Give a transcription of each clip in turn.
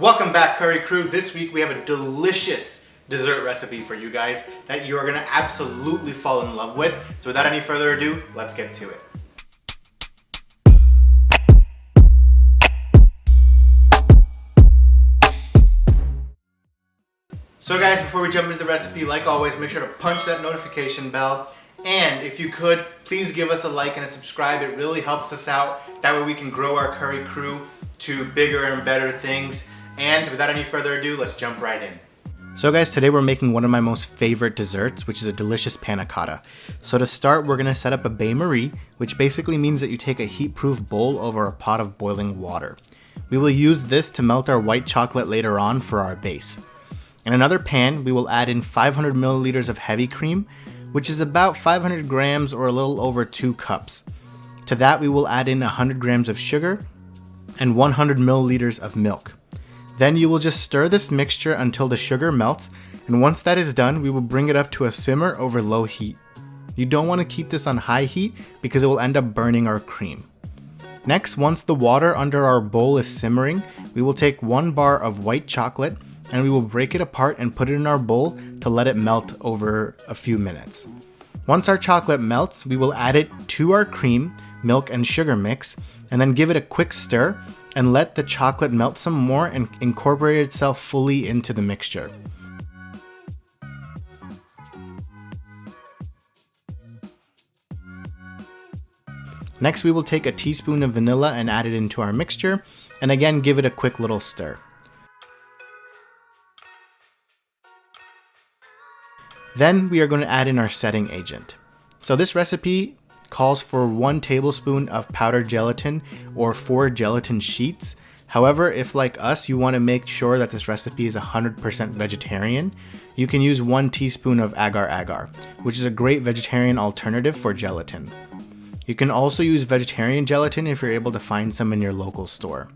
Welcome back, Curry Crew. This week we have a delicious dessert recipe for you guys that you are going to absolutely fall in love with. So without any further ado, let's get to it. So guys, before we jump into the recipe, like always, make sure to punch that notification bell. And if you could, please give us a like and a subscribe. It really helps us out. That way we can grow our Curry Crew to bigger and better things. And without any further ado, let's jump right in. So guys, today we're making one of my most favorite desserts, which is a delicious panna cotta. So to start, we're gonna set up a bain-marie, which basically means that you take a heat-proof bowl over a pot of boiling water. We will use this to melt our white chocolate later on for our base. In another pan, we will add in 500 milliliters of heavy cream, which is about 500 grams or a little over 2 cups. To that, we will add in 100 grams of sugar and 100 milliliters of milk. Then you will just stir this mixture until the sugar melts, and once that is done, we will bring it up to a simmer over low heat. You don't want to keep this on high heat because it will end up burning our cream. Next, once the water under our bowl is simmering, we will take 1 bar of white chocolate and we will break it apart and put it in our bowl to let it melt over a few minutes. Once our chocolate melts, we will add it to our cream, milk, and sugar mix, and then give it a quick stir and let the chocolate melt some more and incorporate itself fully into the mixture. Next, we will take a teaspoon of vanilla and add it into our mixture, and again give it a quick little stir. Then we are going to add in our setting agent. So this recipe calls for 1 tablespoon of powdered gelatin or 4 gelatin sheets. However, if like us, you want to make sure that this recipe is 100% vegetarian, you can use 1 teaspoon of agar-agar, which is a great vegetarian alternative for gelatin. You can also use vegetarian gelatin if you're able to find some in your local store.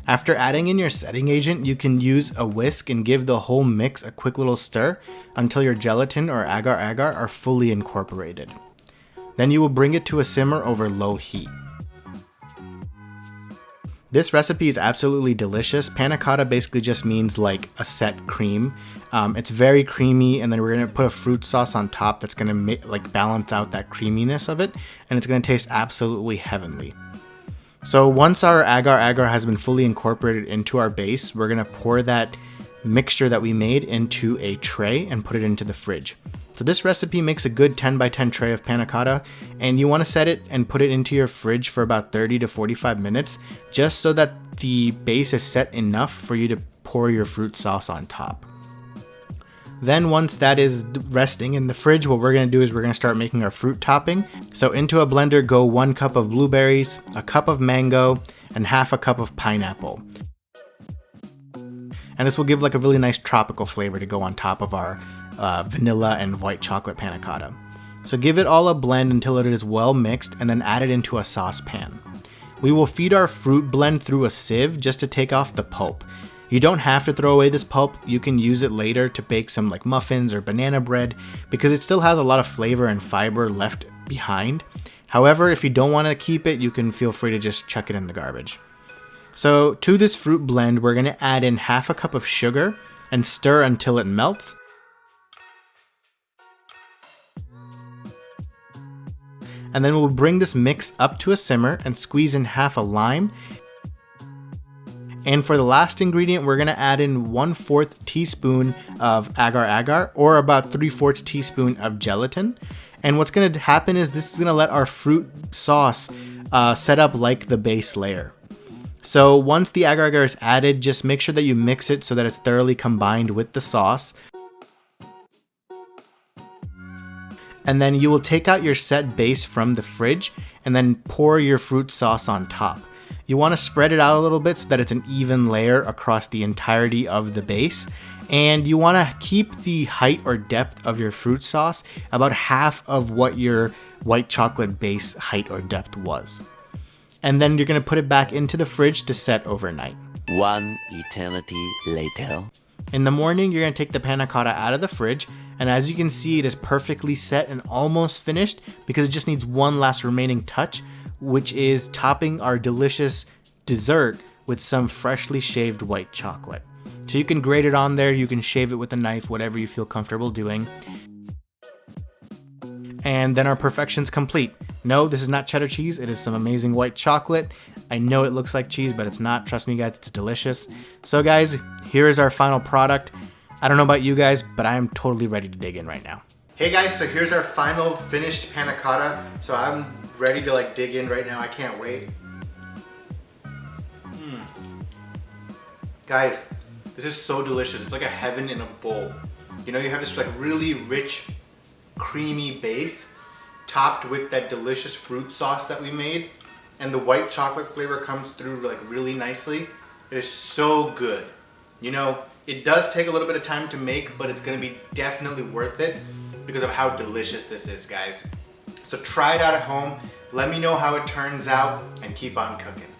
After adding in your setting agent, you can use a whisk and give the whole mix a quick little stir until your gelatin or agar-agar are fully incorporated. Then you will bring it to a simmer over low heat. This recipe is absolutely delicious. Panna cotta basically just means like a set cream. It's very creamy, and then we're gonna put a fruit sauce on top that's gonna balance out that creaminess of it, and it's gonna taste absolutely heavenly. So once our agar-agar has been fully incorporated into our base, we're gonna pour that mixture that we made into a tray and put it into the fridge. So this recipe makes a good 10 by 10 tray of panna cotta, and you want to set it and put it into your fridge for about 30 to 45 minutes, just so that the base is set enough for you to pour your fruit sauce on top. Then once that is resting in the fridge, what we're going to do is we're going to start making our fruit topping. So into a blender go 1 cup of blueberries, a cup of mango, and half a cup of pineapple. And this will give like a really nice tropical flavor to go on top of our vanilla and white chocolate panna cotta. So give it all a blend until it is well mixed, and then add it into a saucepan. We will feed our fruit blend through a sieve just to take off the pulp. You don't have to throw away this pulp. You can use it later to bake some like muffins or banana bread because it still has a lot of flavor and fiber left behind. However, if you don't want to keep it, you can feel free to just chuck it in the garbage. So to this fruit blend, we're going to add in half a cup of sugar and stir until it melts. And then we'll bring this mix up to a simmer and squeeze in half a lime. And for the last ingredient, we're going to add in 1/4 teaspoon of agar-agar or about 3/4 teaspoon of gelatin. And what's going to happen is this is going to let our fruit sauce set up like the base layer. So once the agar-agar is added, just make sure that you mix it so that it's thoroughly combined with the sauce. And then you will take out your set base from the fridge and then pour your fruit sauce on top. You want to spread it out a little bit so that it's an even layer across the entirety of the base. And you want to keep the height or depth of your fruit sauce about half of what your white chocolate base height or depth was. And then you're going to put it back into the fridge to set overnight. 1 eternity later. In the morning, you're going to take the panna cotta out of the fridge, and as you can see, it is perfectly set and almost finished because it just needs one last remaining touch, which is topping our delicious dessert with some freshly shaved white chocolate. So you can grate it on there, you can shave it with a knife, whatever you feel comfortable doing. And then our perfection's complete. No, this is not cheddar cheese, it is some amazing white chocolate. I know it looks like cheese, but it's not. Trust me guys, it's delicious. So guys, here is our final product. I don't know about you guys, but I am totally ready to dig in right now. Hey guys, so here's our final finished panna cotta. So I'm ready to like dig in right now, I can't wait. Guys, this is so delicious. It's like a heaven in a bowl. You know, you have this like really rich, creamy base topped with that delicious fruit sauce that we made, and the white chocolate flavor comes through like really nicely. It is so good. You know, it does take a little bit of time to make, but it's gonna be definitely worth it because of how delicious this is, guys. So try it out at home, let me know how it turns out, and keep on cooking.